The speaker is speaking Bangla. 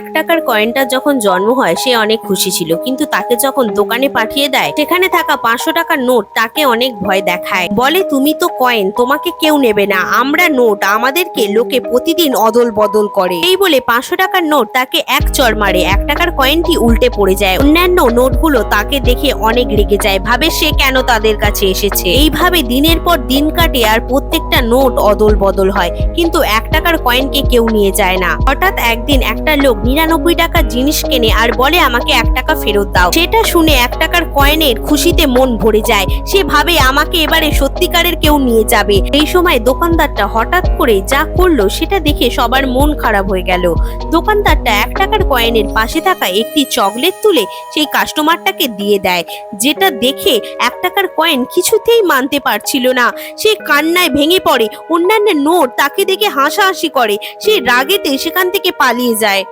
1 টাকার কয়েনটা যখন জন্ম হয় সে অনেক খুশি ছিল, কিন্তু তাকে যখন দোকানে পাঠিয়ে দেয় সেখানে থাকা 500 টাকার নোট তাকে অনেক ভয় দেখায়। বলে, তুমি তো কয়েন, তোমাকে কেউ নেবে না, আমরা নোট, আমাদেরকে লোকে প্রতিদিন অদল বদল করে। এই বলে 500 টাকার নোট তাকে এক চড় মারে, 1 টাকার কয়েনটি উল্টে পড়ে যায়। অন্যান্য নোটগুলো তাকে দেখে অনেক রেগে যায়, ভাবে সে কেন তাদের কাছে এসেছে। এইভাবে দিনের পর দিন কাটে আর প্রত্যেকটা নোট অদল বদল হয়, কিন্তু 1 টাকার কয়েনকে কেউ নিয়ে যায় না। হঠাৎ একদিন একটা লোক 99 টাকার জিনিস কেনে আর বলে, আমাকে 1 টাকা ফেরত দাও। সেটা শুনে 1 টাকার কয়েনের খুশিতে মন ভরে যায়। সে ভাবে আমাকে এবারে সত্যিকারের কেউ নিয়ে যাবে। এই সময় দোকানদারটা হঠাৎ করে যা করলো সেটা দেখে সবার মন খারাপ হয়ে গেল। দোকানদারটা 1 টাকার কয়েনের পাশে থাকা একটি চকলেট তুলে সেই কাস্টমারটাকে দিয়ে দেয়, যেটা দেখে 1 টাকার কয়েন কিছুতেই মানতে পারছিল না। সে কান্নায় ভেঙে পড়ে, অন্যান্য নোট তাকে দেখে হাসাহাসি করে, সে রাগেতে সেখান থেকে পালিয়ে যায়।